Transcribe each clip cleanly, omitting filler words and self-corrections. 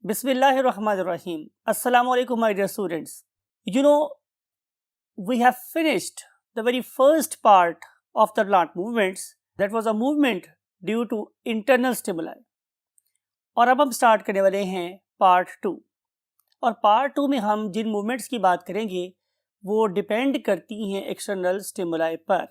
Bismillahirrahmanirrahim. Assalamu alaikum, my dear students. We have finished the very first part of the plant movements. That was a movement due to internal stimuli. और अब हम start करने वाले हैं part 2. और part 2 में हम जिन movements की बात करेंगे वो डिपेंड करती हैं एक्सटर्नल स्टिमुलाई पर.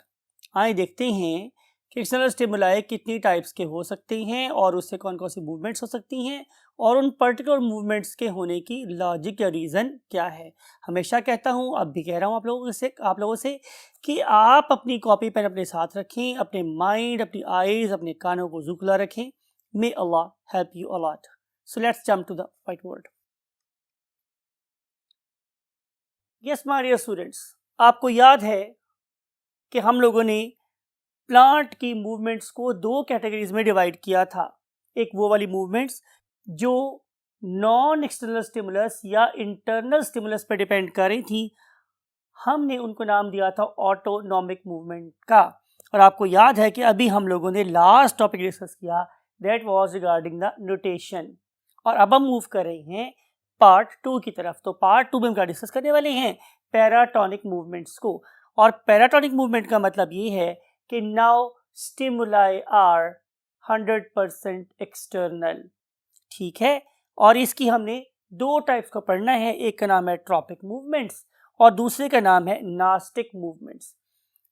आइए देखते हैं कि एक्सटर्नल स्टिमुलाई कितनी टाइप्स के हो सकते हैं और उससे कौन कौन सी मूवमेंट्स हो सकती हैं और उन पर्टिकुलर मूवमेंट्स के होने की लॉजिक या रीज़न क्या है. हमेशा कहता हूँ, अब भी कह रहा हूँ आप लोगों से कि आप अपनी कॉपी पेन अपने साथ रखें, अपने माइंड, अपनी आईज, अपने कानों को खुला रखें. May Allah help you a lot. So let's jump to the whiteboard. Yes, my dear students, आपको याद है कि हम लोगों ने प्लांट की मूवमेंट्स को दो कैटेगरीज में डिवाइड किया था. एक वो वाली मूवमेंट्स जो नॉन एक्सटर्नल स्टिमुलस या इंटरनल स्टिमुलस पर डिपेंड कर रही थी, हमने उनको नाम दिया था ऑटोनॉमिक मूवमेंट का. और आपको याद है कि अभी हम लोगों ने लास्ट टॉपिक डिस्कस किया, that was regarding the notation. और अब हम मूव कर रहे हैं पार्ट 2 की तरफ. तो पार्ट 2 में हम क्या डिस्कस करने वाले हैं? पैराटोनिक मूवमेंट्स को. और पैराटोनिक मूवमेंट का मतलब ये है कि नाउ स्टिमुलाई आर 100% एक्सटर्नल. ठीक है. और इसकी हमने दो टाइप्स को पढ़ना है. एक का नाम है ट्रॉपिक मूवमेंट्स और दूसरे का नाम है नास्टिक मूवमेंट्स.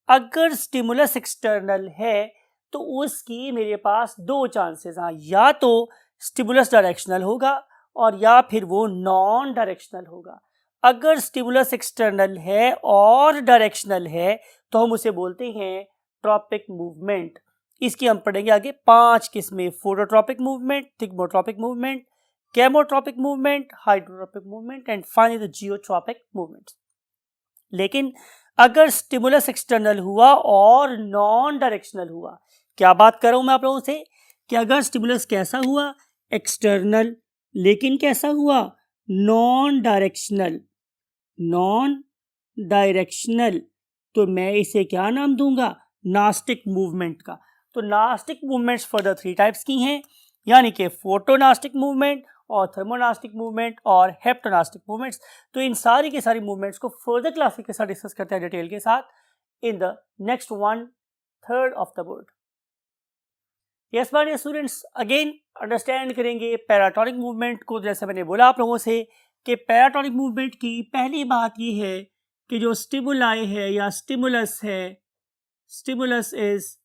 अगर स्टिमुलस एक्सटर्नल है तो उसकी मेरे पास दो चांसेस हैं. या तो स्टिमुलस डायरेक्शनल होगा और या फिर वो नॉन डायरेक्शनल होगा. अगर स्टिमुलस एक्सटर्नल है और डायरेक्शनल है तो हम उसे बोलते हैं ट्रॉपिक मूवमेंट. इसकी हम पढ़ेंगे आगे 5 किस्में: phototropic movement, thigmotropic movement, chemotropic movement, hydrotropic movement and finally the geotropic movement. लेकिन अगर स्टिमुलस एक्सटर्नल हुआ और नॉन डायरेक्शनल हुआ, क्या बात कर रहा हूं मैं आप लोगों से कि अगर स्टिमुलस कैसा हुआ? एक्सटर्नल. लेकिन कैसा हुआ? Non directional. Non directional. तो मैं इसे क्या नाम दूंगा? नास्टिक मूवमेंट का. तो नास्टिक मूवमेंट्स फर्दर 3 टाइप्स की हैं, यानी कि फोटोनास्टिक मूवमेंट और थर्मोनास्टिक मूवमेंट और हेप्टोनास्टिक मूवमेंट्स. तो इन सारी की सारी मूवमेंट्स को फर्दर क्लासेस के साथ डिस्कस करते हैं डिटेल के साथ in the next 1/3 of the board. Yes my dear students, again understand करेंगे पैराटोनिक मूवमेंट को. जैसे मैंने बोला आप लोगों से कि पैराटोनिक मूवमेंट की पहली बात ये है कि जो स्टिमुलाई है या स्टिमुलस है, स्टिमुलस इज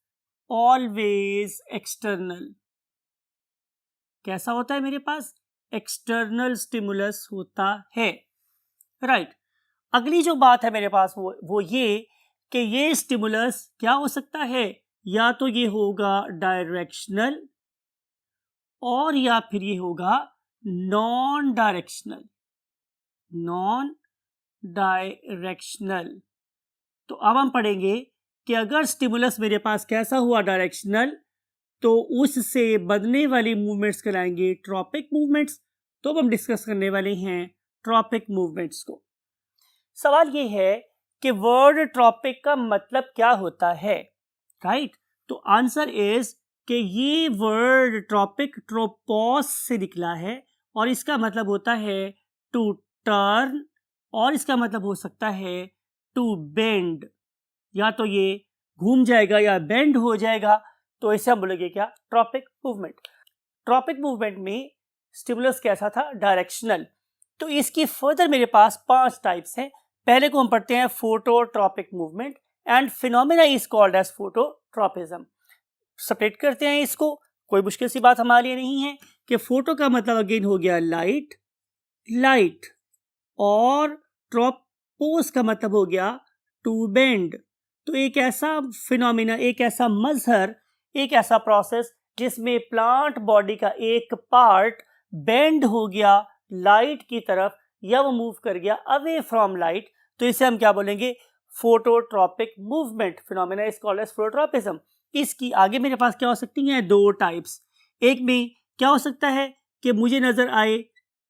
ऑलवेज एक्सटर्नल. कैसा होता है मेरे पास? एक्सटर्नल स्टिमुलस होता है. राइट. अगली जो बात है मेरे पास वो ये कि ये स्टिमुलस क्या हो सकता है? या तो ये होगा डायरेक्शनल और या फिर ये होगा नॉन डायरेक्शनल. Non directional. तो अब हम पढ़ेंगे कि अगर स्टिमुलस मेरे पास कैसा हुआ? डायरेक्शनल. तो उससे बनने वाली मूवमेंट्स कहलाएंगे ट्रॉपिक मूवमेंट्स. तो अब हम डिस्कस करने वाले हैं ट्रॉपिक मूवमेंट्स को. सवाल ये है कि वर्ड ट्रॉपिक का मतलब क्या होता है? राइट. तो आंसर इज कि ये वर्ड ट्रॉपिक ट्रोपोस से निकला है और इसका मतलब होता है टू टर्न और इसका मतलब हो सकता है टू बेंड. या तो ये घूम जाएगा या बेंड हो जाएगा. तो इसे हम बोलेंगे क्या? Tropic movement. ट्रॉपिक मूवमेंट में स्टिमुलस कैसा था? डायरेक्शनल. तो इसकी फर्दर मेरे पास 5 टाइप्स हैं. पहले को हम पढ़ते हैं phototropic movement and phenomena is called as phototropism. Separate करते हैं इसको. कोई मुश्किल सी बात हमारे लिए नहीं है कि फोटो का मतलब अगेन हो गया लाइट, लाइट, और ट्रोपोस का मतलब हो गया टू बेंड. तो एक ऐसा फिनोमेना, एक ऐसा मजहर, एक ऐसा प्रोसेस जिसमें प्लांट बॉडी का एक पार्ट बेंड हो गया लाइट की तरफ या वो मूव कर गया अवे फ्रॉम लाइट. तो इसे हम क्या बोलेंगे? Phototropic movement. Phenomena is called as phototropism. इसकी आगे मेरे पास क्या हो सकती हैं? 2 टाइप्स. एक में क्या हो सकता है कि मुझे नजर आए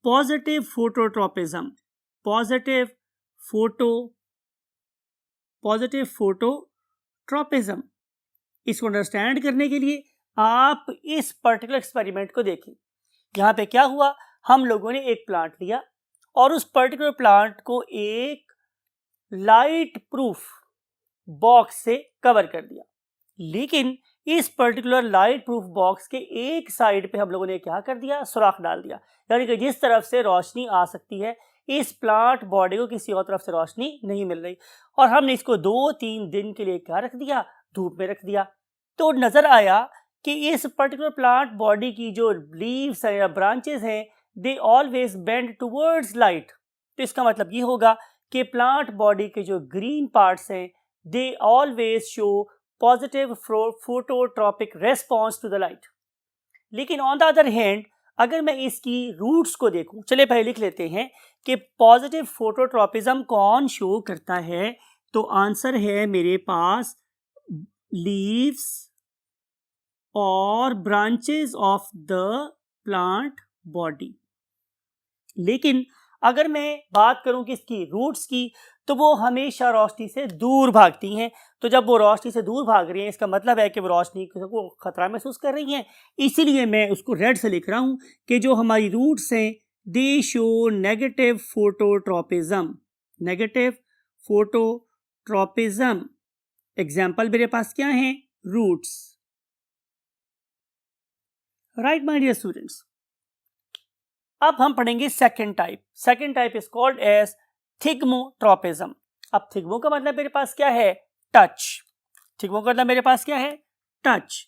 पॉजिटिव फोटोट्रॉपिज्म. Positive phototropism. इसको अंडरस्टैंड करने के लिए आप इस पर्टिकुलर एक्सपेरिमेंट को देखें. यहाँ पे क्या हुआ? हम लोगों ने एक प्लांट लिया और उस पर्टिकुलर प्लांट को एक लाइट प्रूफ बॉक्स से कवर कर दिया। लेकिन इस पर्टिकुलर लाइट प्रूफ बॉक्स के एक साइड पे हम लोगों ने क्या कर दिया, सुराख डाल दिया, यानी कि जिस तरफ से रोशनी आ सकती है इस प्लांट बॉडी को किसी और तरफ से रोशनी नहीं मिल रही। और हमने इसको 2-3 दिन के लिए क्या रख दिया, धूप में रख दिया। तो नजर आया कि इस पर्टिकुलर प्लांट बॉडी की जो लीव्स हैं या ब्रांचेस हैं, they always bend towards light. तो इसका मतलब ये होगा कि प्लांट बॉडी के जो ग्रीन पार्ट्स हैं they always show positive phototropic response to the light. लेकिन ऑन द अदर हैंड अगर मैं इसकी रूट्स को देखूं, चलिए पहले लिख लेते हैं कि पॉजिटिव फोटोट्रॉपिज्म कौन शो करता है। तो आंसर है मेरे पास लीव्स और branches of the plant body. लेकिन अगर मैं बात करूं कि इसकी रूट्स की, तो वो हमेशा रोशनी से दूर भागती हैं। तो जब वो रोशनी से दूर भाग रही हैं इसका मतलब है कि वो रोशनी को खतरा महसूस कर रही हैं। इसीलिए मैं उसको रेड से लिख रहा हूं कि जो हमारी रूट्स हैं they show negative phototropism. Negative phototropism example मेरे पास क्या है, roots. Right my dear students, अब हम पढ़ेंगे second type. Second type is called as thigmotropism. अब थिग्मो का मतलब मेरे पास क्या है, टच। थिग्मो का मतलब मेरे पास क्या है, टच।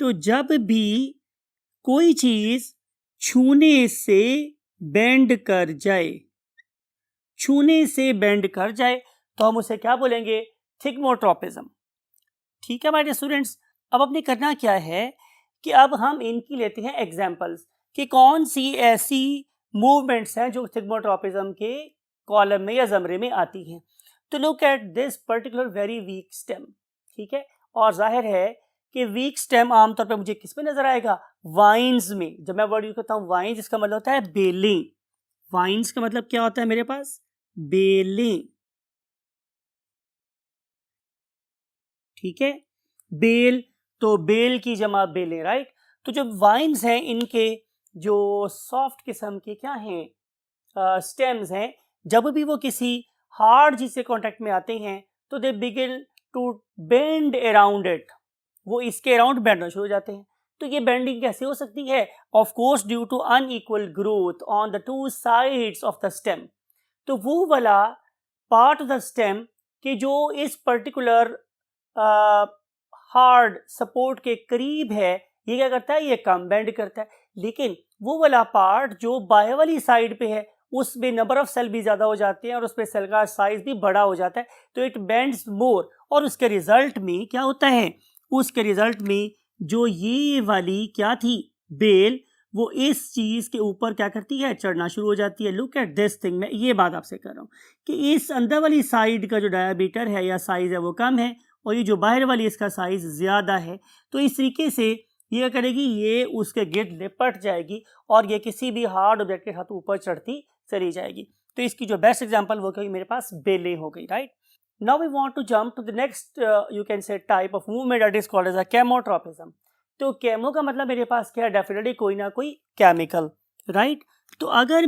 तो जब भी कोई चीज छूने से बेंड कर जाए, छूने से बेंड कर जाए तो हम उसे क्या बोलेंगे, थिग्मोट्रॉपिज्म। ठीक है माय डियर स्टूडेंट्स, अब अपने करना क्या है कि अब हम इनकी लेते हैं एग्जाम्पल्स कि कौन सी ऐसी मूवमेंट्स हैं जो थिग्मोट्रॉपिज्म के कॉलम में या जमरे में आती हैं। तो look at this particular very weak stem. ठीक है, और जाहिर है कि वीक स्टेम आमतौर पे मुझे किस में नजर आएगा, वाइन्स में। जब मैं वर्ड यूज करता हूँ वाइन्स, इसका मतलब होता है बेलें। वाइन्स का मतलब क्या होता है मेरे पास, बेलें। ठीक है, बेल, तो बेल की जमा बेलें, राइट। तो जो वाइन्स हैं इनके जो सॉफ्ट किस्म के क्या हैं, स्टेम्स हैं, जब भी वो किसी हार्ड चीज से कांटेक्ट में आते हैं तो they begin to bend around it, वो इसके अराउंड बेंडना शुरू हो जाते हैं। तो ये बेंडिंग कैसे हो सकती है, of course due to unequal growth on the two sides of the stem. तो वो वाला पार्ट ऑफ द स्टेम कि जो इस पर्टिकुलर हार्ड सपोर्ट के करीब है, ये क्या करता है, ये कम बेंड करता है। लेकिन वो वाला पार्ट जो बाहर वाली साइड पे है उसमें नंबर ऑफ सेल भी ज़्यादा हो जाते हैं और उसमें सेल का साइज भी बड़ा हो जाता है, तो इट बेंड्स मोर। और उसके रिजल्ट में क्या होता है, उसके रिजल्ट में जो ये वाली क्या थी बेल, वो इस चीज़ के ऊपर क्या करती है, चढ़ना शुरू हो जाती है। लुक एट दिस थिंग, मैं ये बात आपसे कर रहा हूँ कि इस अंदर वाली साइड का जो डायामीटर है या साइज है वो कम है और ये जो बाहर वाली इसका साइज ज़्यादा है। तो इस तरीके से ये क्या करेगी, ये उसके गिर्द लिपट जाएगी और ये किसी भी हार्ड ऑब्जेक्ट के साथ ऊपर चढ़ती चली जाएगी। तो इसकी जो बेस्ट एग्जांपल वो कहीं मेरे पास बेलें हो गई, right. Now we want to jump to the next you can say type of movement that is called as a chemotropism. तो केमो का मतलब मेरे पास क्या है, डेफिनेटली कोई ना कोई केमिकल, राइट। तो अगर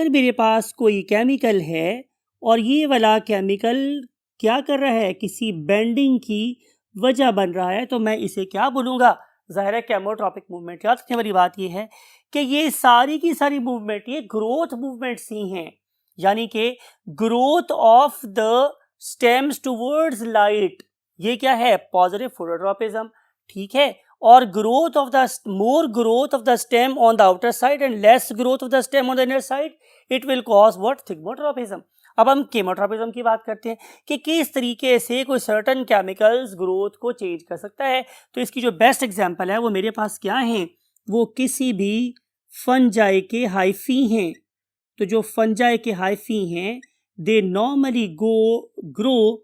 मेरे पास कोई केमिकल है और ये वाला केमिकल क्या कर रहा है, किसी बेंडिंग की वजह बन रहा है, तो मैं इसे क्या बोलूँगा, ज़ाहिर है केमोट्रॉपिक मूवमेंट। याद रखने वाली बात ये है कि ये सारी की सारी मूवमेंट ये ग्रोथ मूवमेंट्स ही हैं, यानी कि growth of the stems towards light, ये क्या है, पॉजिटिव फोटोट्रॉपिज्म। ठीक है, और growth of the more growth of the stem on the outer side and less growth of the stem on the inner side, it will cause what, thigmotropism. अब हम केमोट्रॉपिज्म की बात करते हैं कि किस तरीके से कोई सर्टन केमिकल्स ग्रोथ को चेंज कर सकता है। तो इसकी जो बेस्ट एग्जांपल है वो मेरे पास क्या है, वो किसी भी फंजाई के हाइफी हैं। तो जो फंजाई के हाइफी हैं they normally grow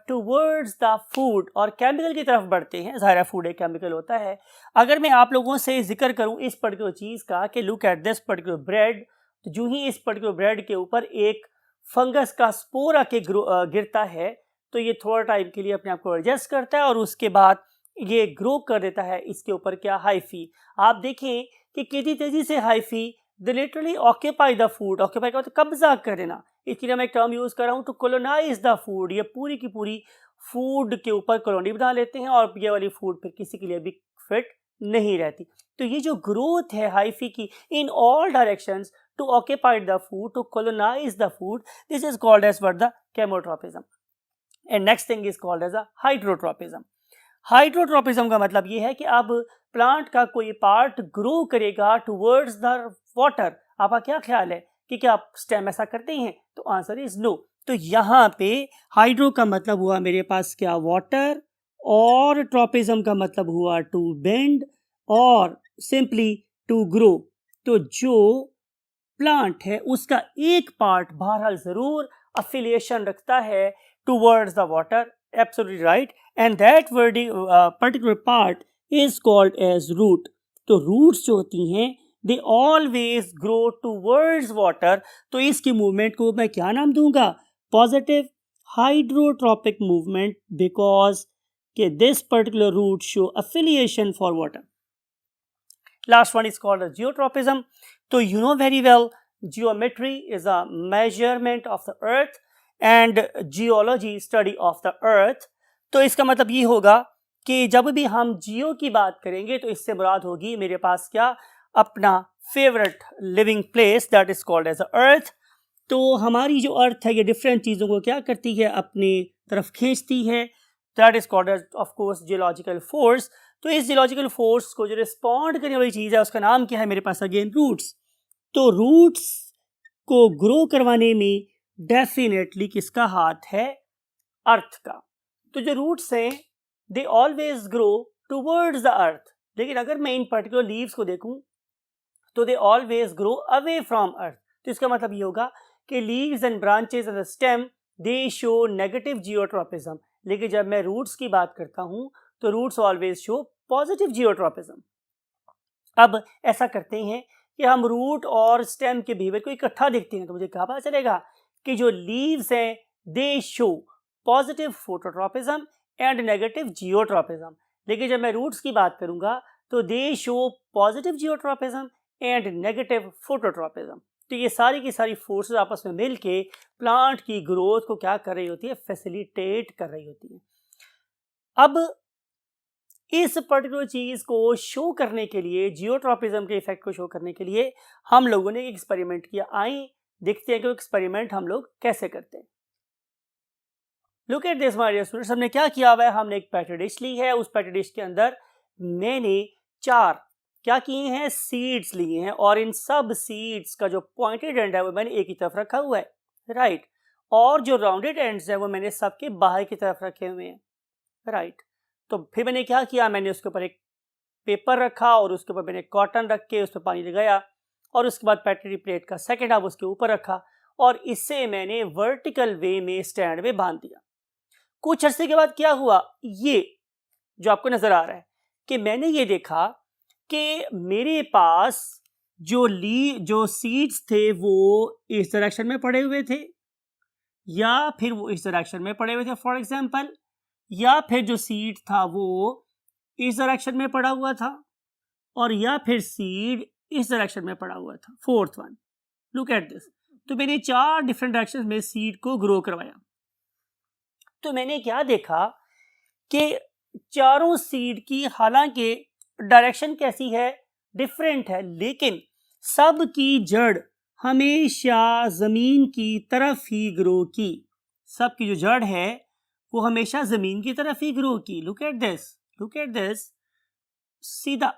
towards the food, और केमिकल की तरफ बढ़ते हैं। ज़ाहिर फूड एक केमिकल होता है। अगर मैं आप लोगों से जिक्र करूं इस पर्टिकुलर चीज़ का कि look at this particular bread, तो जो ही इस पर्टिकुलर ब्रेड के ऊपर एक फंगस का स्पोर आके गिरता है तो ये थोड़ा टाइम के लिए अपने आप को एडजस्ट करता है और उसके बाद ये ग्रो कर देता है इसके ऊपर क्या, हाइफी। आप देखें कि कितनी तेजी से hyphae they literally occupy the food, occupy का मतलब कब्जा कर लेना। इसके लिए मैं एक टर्म यूज कर रहा हूँ, टू कोलोनाइज द फूड। ये पूरी की पूरी फूड के ऊपर कॉलोनी बना लेते हैं और ये वाली फूड फिर किसी के लिए भी फिट नहीं रहती। तो ये जो ग्रोथ है हाइफी की in all directions to occupy the food, to colonize the food, this is called as what, the chemotropism. And next thing is called as a hydrotropism. Hydrotropism का मतलब ये है कि अब प्लांट का कोई पार्ट ग्रो करेगा टुवर्ड्स द वाटर। आपका क्या ख्याल है कि क्या स्टेम ऐसा करते हैं? तो आंसर इज नो। तो यहाँ पे हाइड्रो का मतलब हुआ मेरे पास क्या, वाटर, और ट्रोपिज्म का मतलब हुआ टू बेंड और सिंपली टू ग्रो। तो जो प्लांट है उसका एक पार्ट बहरहाल जरूर अफिलिएशन रखता है towards the water, absolutely right, and that particular part is called as root. तो रूट्स जो होती हैं they always grow towards water. तो इसकी मूवमेंट को मैं क्या नाम दूंगा, पॉजिटिव हाइड्रोट्रोपिक मूवमेंट, बिकॉज के this particular root show affiliation for water. Last one is called a geotropism. So you know very well, geometry is a measurement of the earth and geology study of the earth. तो इसका मतलब ये होगा कि जब भी हम जियो की बात करेंगे तो इससे मुराद होगी मेरे पास क्या, अपना favourite living place that is called as a earth. तो हमारी जो अर्थ है ये डिफरेंट चीज़ों को क्या करती है, अपनी तरफ खींचती है, that is called as of course geological force. तो इस जियोलॉजिकल फोर्स को जो रिस्पॉन्ड करने वाली चीज़ है उसका नाम क्या है मेरे पास, अगेन रूट्स। तो रूट्स को ग्रो करवाने में डेफिनेटली किसका हाथ है, अर्थ का। तो जो रूट्स हैं they always grow towards the earth, लेकिन अगर मैं इन पर्टिकुलर लीव्स को देखूं तो they always grow away from earth. तो इसका मतलब ये होगा कि leaves and branches and the stem they show negative geotropism, लेकिन जब मैं रूट्स की बात करता हूं तो roots always show positive geotropism. अब ऐसा करते हैं कि हम रूट और स्टेम के बिहेवियर को इकट्ठा देखते हैं तो मुझे क्या पता चलेगा कि जो लीव्स हैं they show positive phototropism and negative geotropism, लेकिन जब मैं रूट्स की बात करूंगा तो दे show positive geotropism and negative phototropism. तो ये सारी की सारी फोर्सेस आपस में मिलके प्लांट की ग्रोथ को क्या कर रही होती है, फैसिलिटेट कर रही होती है। अब इस पर्टिकुलर चीज को शो करने के लिए, जियोट्रोपिज्म के इफेक्ट को शो करने के लिए हम लोगों ने एक एक्सपेरिमेंट किया। आइए देखते हैं कि वो एक्सपेरिमेंट हम लोग कैसे करते हैं। Look at this my dear students, हमने क्या किया हुआ है, हमने एक पैटर्न डिश ली है, उस पैटर्न डिश के अंदर मैंने 4 क्या किए हैं, सीड्स लिए हैं, और इन सब सीड्स का जो पॉइंटेड एंड है वो मैंने एक ही तरफ रखा हुआ है, राइट, और जो राउंडेड एंड्स है वो मैंने सबके बाहर की तरफ रखे हुए हैं, राइट। तो फिर मैंने क्या किया, मैंने उसके ऊपर एक पेपर रखा और उसके ऊपर मैंने कॉटन रख के उस पर पानी लगाया, और उसके बाद पेट्री प्लेट का सेकेंड हाफ उसके ऊपर रखा, और इससे मैंने वर्टिकल वे में स्टैंड में बांध दिया। कुछ अरसे के बाद क्या हुआ, ये जो आपको नजर आ रहा है कि मैंने ये देखा कि मेरे पास जो सीड्स थे वो इस डायरेक्शन में पड़े हुए थे, या फिर वो इस डायरेक्शन में पड़े हुए थे फॉर एग्जांपल, या फिर जो सीड था वो इस डायरेक्शन में पड़ा हुआ था, और या फिर सीड इस डायरेक्शन में पड़ा हुआ था। Fourth one, look at this. तो मैंने 4 डिफरेंट डायरेक्शन में सीड को ग्रो करवाया। तो मैंने क्या देखा कि चारों सीड की हालांकि डायरेक्शन कैसी है, डिफरेंट है, लेकिन सब की जड़ हमेशा जमीन की तरफ ही ग्रो की। सब की जो जड़ है वो हमेशा जमीन की तरफ ही ग्रो की। Look at this, look at this, सीधा।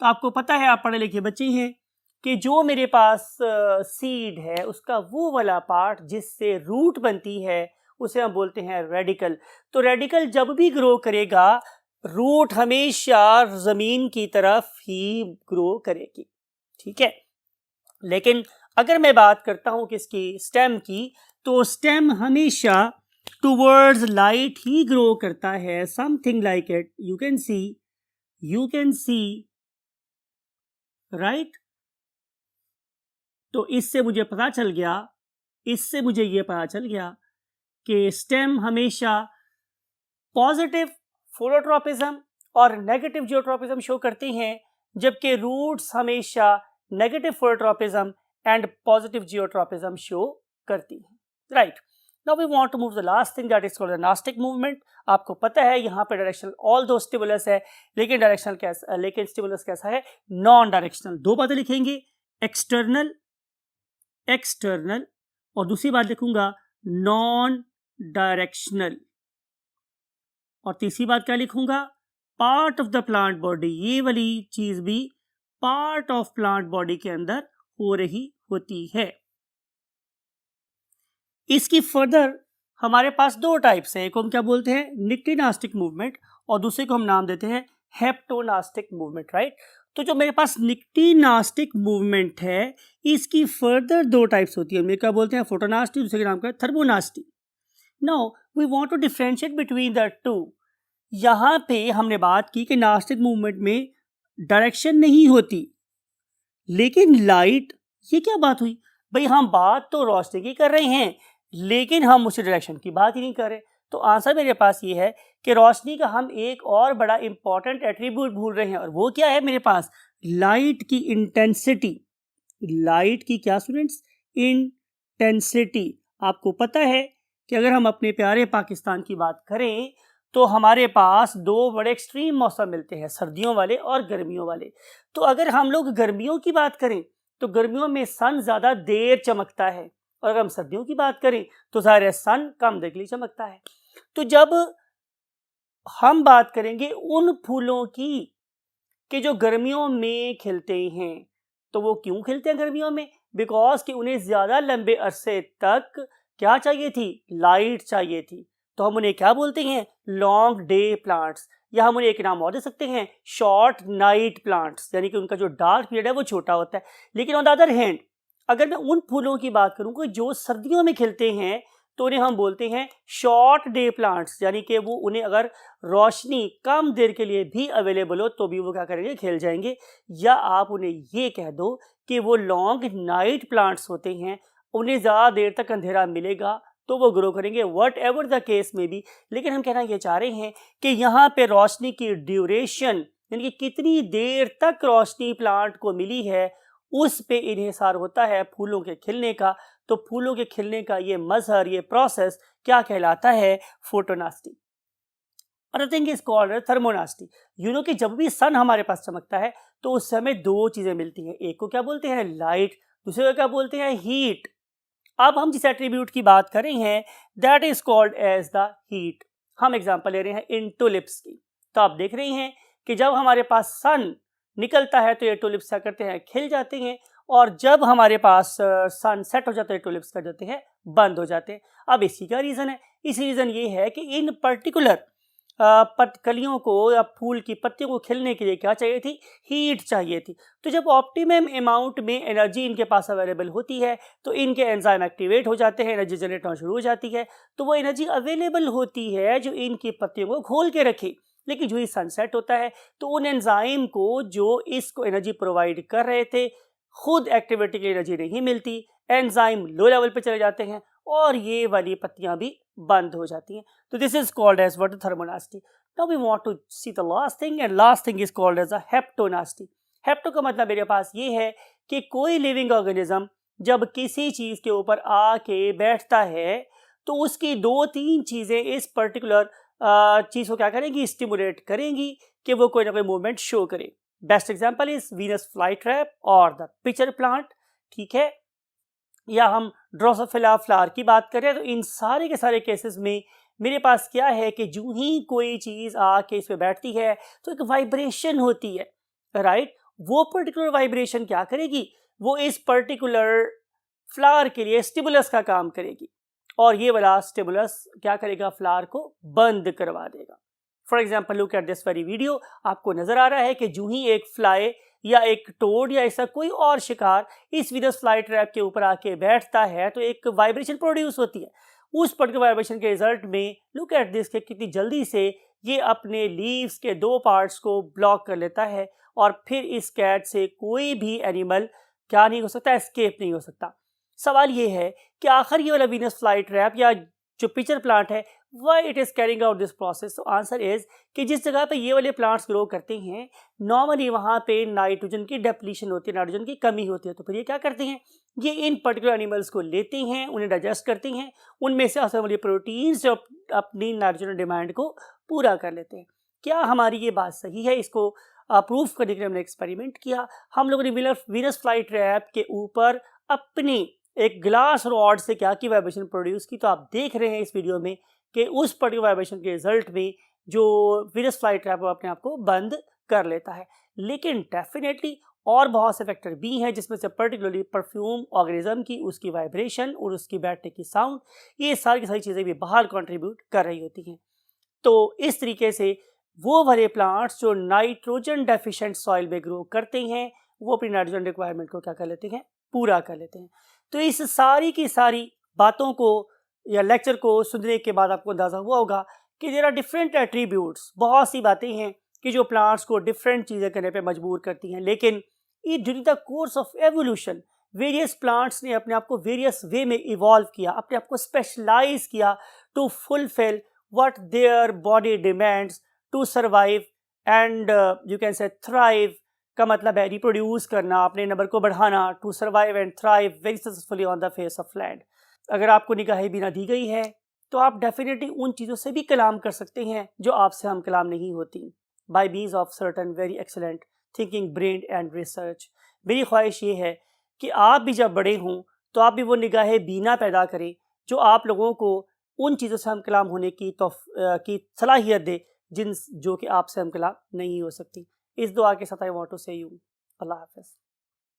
तो आपको पता है, आप पढ़े लिखे बच्चे हैं, कि जो मेरे पास सीड है उसका वो वाला पार्ट जिससे रूट बनती है उसे हम बोलते हैं रेडिकल। तो रेडिकल जब भी ग्रो करेगा रूट हमेशा जमीन की तरफ ही ग्रो करेगी, ठीक है। लेकिन अगर मैं बात करता हूं किसकी, स्टेम की, तो स्टेम हमेशा टुवर्ड्स लाइट ही ग्रो करता है, something like it, you can see right. तो इससे मुझे ये पता चल गया कि स्टेम हमेशा पॉजिटिव फोटोट्रॉपिज्म और नेगेटिव जियोट्रॉपिज्म शो करते हैं, जबकि रूट्स हमेशा negative phototropism and positive geotropism show करती हैं, right. Now we want to move the last thing that is called the nastic movement. आपको पता है यहाँ पे डायरेक्शनल ऑल दो स्टिमुलस है, लेकिन डायरेक्शनल कैसा, लेकिन स्टिमुलस कैसा है, नॉन डायरेक्शनल। दो बातें लिखेंगे, एक्सटर्नल, एक्सटर्नल, और दूसरी बात लिखूंगा नॉन डायरेक्शनल, और तीसरी बात क्या लिखूंगा, part of the plant body. ये वाली चीज भी पार्ट ऑफ प्लांट बॉडी के अंदर हो रही होती है। इसकी फर्दर हमारे पास दो टाइप्स हैं, एक को हम क्या बोलते हैं, निक्टिनास्टिक मूवमेंट, और दूसरे को हम नाम देते हैं हेप्टोनास्टिक मूवमेंट, राइट। तो जो मेरे पास निक्टिनास्टिक मूवमेंट है, इसकी फर्दर दो टाइप्स होती है, मेरे क्या बोलते हैं, फोटोनास्टी, दूसरे का नाम क्या है, thermonasty. Now we want to differentiate between the two. यहाँ पे हमने बात की कि नास्टिक मूवमेंट में डायरेक्शन नहीं होती, लेकिन लाइट, ये क्या बात हुई भाई, हम बात तो रोशनी की कर रहे हैं, लेकिन हम उसी डायरेक्शन की बात ही नहीं कर रहे। तो आंसर मेरे पास ये है कि रोशनी का हम एक और बड़ा इंपॉर्टेंट एट्रीब्यूट भूल रहे हैं, और वो क्या है मेरे पास, लाइट की इंटेंसिटी। लाइट की क्या स्टूडेंट्स, इंटेंसिटी। आपको पता है कि अगर हम अपने प्यारे पाकिस्तान की बात करें तो हमारे पास दो बड़े एक्सट्रीम मौसम मिलते हैं, सर्दियों वाले और गर्मियों वाले। तो अगर हम लोग गर्मियों की बात करें तो गर्मियों में सन ज़्यादा देर चमकता है, और अगर हम सर्दियों की बात करें तो ज़ाहिर है सन कम देर के लिए चमकता है। तो जब हम बात करेंगे उन फूलों की कि जो गर्मियों में खिलते हैं, तो वो क्यों खिलते हैं गर्मियों में, बिकॉज कि उन्हें ज़्यादा लंबे अरसे तक क्या चाहिए थी, लाइट चाहिए थी। तो हम उन्हें क्या बोलते हैं, लॉन्ग डे प्लांट्स, या हम उन्हें एक नाम और दे सकते हैं, शॉर्ट नाइट प्लांट्स, यानी कि उनका जो डार्क पीरियड है वो छोटा होता है। लेकिन ऑन द अदर हैंड अगर मैं उन फूलों की बात करूं कि जो सर्दियों में खिलते हैं, तो उन्हें हम बोलते हैं शॉर्ट डे प्लांट्स, यानी कि वो उन्हें अगर रोशनी कम देर के लिए भी अवेलेबल हो तो भी वो क्या करेंगे, खिल जाएंगे। या आप उन्हें ये कह दो कि वो लॉन्ग नाइट प्लांट्स होते हैं, उन्हें ज़्यादा देर तक अंधेरा मिलेगा तो वो ग्रो करेंगे, वट एवर द केस में भी। लेकिन हम कहना ये चाह रहे हैं कि यहाँ पे रोशनी की ड्यूरेशन, यानी कि कितनी देर तक रोशनी प्लांट को मिली है, उस पे इन्हिसार होता है फूलों के खिलने का। तो फूलों के खिलने का ये मजहर, ये प्रोसेस क्या कहलाता है, फोटोनास्टी। और thing is called thermonasty. You know कि जब भी सन हमारे पास चमकता है तो उससे हमें दो चीजें मिलती हैं, एक को क्या बोलते हैं लाइट, दूसरे को क्या बोलते हैं हीट। अब हम जिस एट्रीब्यूट की बात कर रहे हैं that is called as the heat. हम एग्जांपल ले रहे हैं इन टुलिप्स की। तो आप देख रहे हैं कि जब हमारे पास सन निकलता है तो ये टुलिप्स क्या करते हैं, खिल जाते हैं, और जब हमारे पास सन सेट हो जाता है टुलिप्स क्या जाते हैं, बंद हो जाते हैं। अब इसी का रीज़न है, इसी रीज़न ये है कि इन पर्टिकुलर कलियों को या फूल की पत्तियों को खिलने के लिए क्या चाहिए थी, हीट चाहिए थी। तो जब ऑप्टिमम अमाउंट में एनर्जी इनके पास अवेलेबल होती है तो इनके एंजाइम एक्टिवेट हो जाते हैं, एनर्जी जनरेट होना शुरू हो जाती है। तो वो एनर्जी अवेलेबल होती है जो इनकी पत्तियों को खोल के रखे। लेकिन जो ही सनसेट होता है तो उन एंजाइम को जो इसको एनर्जी प्रोवाइड कर रहे थे, खुद एक्टिविटी की एनर्जी नहीं मिलती, एंजाइम लो लेवल पे चले जाते हैं और ये वाली पत्तियां भी बंद हो जाती हैं। तो this is called as what, thermonasty. Now we want to see the last thing, and last thing is called as a haptonasty. Hapto का मतलब मेरे पास ये है कि कोई लिविंग ऑर्गेनिज्म जब किसी चीज के ऊपर आके बैठता है तो उसकी दो तीन चीजें इस पर्टिकुलर चीज को क्या करेंगी, स्टिमुलेट करेंगी कि वो कोई ना कोई मूवमेंट शो करे। Best example is Venus flytrap और द पिचर प्लांट, ठीक है, या हम ड्रोसोफिला फ्लावर की बात करें। तो इन सारे के सारे केसेस में मेरे पास क्या है कि जो ही कोई चीज़ आके इस पे बैठती है तो एक वाइब्रेशन होती है, राइट। वो पर्टिकुलर वाइब्रेशन क्या करेगी, वो इस पर्टिकुलर फ्लावर के लिए स्टिमुलस का काम करेगी, और ये वाला स्टिमुलस क्या करेगा, फ्लावर को बंद करवा देगा। For example look at this very video. आपको नजर आ रहा है कि जो ही एक फ्लाई या एक टोड या ऐसा कोई और शिकार इस वीनस फ्लाईट्रैप के ऊपर आके बैठता है तो एक वाइब्रेशन प्रोड्यूस होती है। उस पर्टिकुलर वाइब्रेशन के रिजल्ट में लुक एट दिस, कितनी जल्दी से ये अपने लीव्स के दो पार्ट्स को ब्लॉक कर लेता है, और फिर इस कैट से कोई भी एनिमल क्या नहीं हो सकता, एस्केप नहीं हो सकता। सवाल ये है कि आखिर ये वाला वीनस फ्लाईट्रैप या जो पिक्चर प्लांट है, why it is carrying out this process? तो आंसर इज़ कि जिस जगह पे ये वाले प्लांट्स ग्रो करते हैं, नॉर्मली वहाँ पे नाइट्रोजन की डेप्लीशन होती है, नाइट्रोजन की कमी होती है। तो फिर ये क्या करते हैं, ये इन पर्टिकुलर एनिमल्स को लेते हैं, उन्हें डाइजेस्ट करते हैं, उनमें से आने वाली प्रोटीन्स जो अपनी नाइट्रोजन डिमांड को पूरा कर लेते हैं। क्या हमारी ये बात सही है? इसको प्रूव करने के लिए हमने एक्सपेरिमेंट किया। हम लोगों ने वीनस फ्लाई ट्रैप के ऊपर अपनी एक ग्लास रॉड से क्या की वाइब्रेशन प्रोड्यूस की। तो आप देख रहे हैं इस वीडियो में कि उस पर्टिकुलर वाइब्रेशन के रिजल्ट में जो वीनस फ्लाई ट्रैप अपने आप को बंद कर लेता है। लेकिन डेफिनेटली और बहुत से फैक्टर भी हैं, जिसमें से पर्टिकुलरली परफ्यूम ऑर्गेनिज्म की उसकी वाइब्रेशन और उसकी बैठने की साउंड, ये सारी की सारी चीज़ें भी बाहर कंट्रीब्यूट कर रही होती हैं। तो इस तरीके से वो वाले प्लांट्स जो नाइट्रोजन डेफिशिएंट सॉइल में ग्रो करते हैं, वो अपनी नाइट्रोजन रिक्वायरमेंट को क्या कर लेते हैं, पूरा कर लेते हैं। तो इस सारी की सारी बातों को या लेक्चर को सुनने के बाद आपको अंदाज़ा हुआ होगा कि देयर आर डिफरेंट एट्रीब्यूट्स, बहुत सी बातें हैं कि जो प्लांट्स को डिफरेंट चीज़ें करने पे मजबूर करती हैं। लेकिन ये during the course of evolution various plants ने अपने आप को वेरियस वे में इवॉल्व किया, अपने आप को स्पेशलाइज किया to fulfil what their body demands to survive and you can say thrive. का मतलब है रिप्रोड्यूस करना, अपने नंबर को बढ़ाना, to survive and thrive very successfully on the face of land. अगर आपको निगाह बीना दी गई है तो आप डेफिनेटली उन चीज़ों से भी कलाम कर सकते हैं जो आपसे हम कलाम नहीं होती, bye means of certain very excellent thinking brain and research. मेरी ख्वाहिश ये है कि आप भी जब बड़े हों तो आप भी वो निगाह बीना पैदा करें जो आप लोगों को उन चीज़ों से हम कलाम होने की सलाहियत दे जो कि आपसे हम कलाम नहीं हो सकती। इस दुआ के साथ आई वांट टू से यू अल्लाह हाफ़िज़।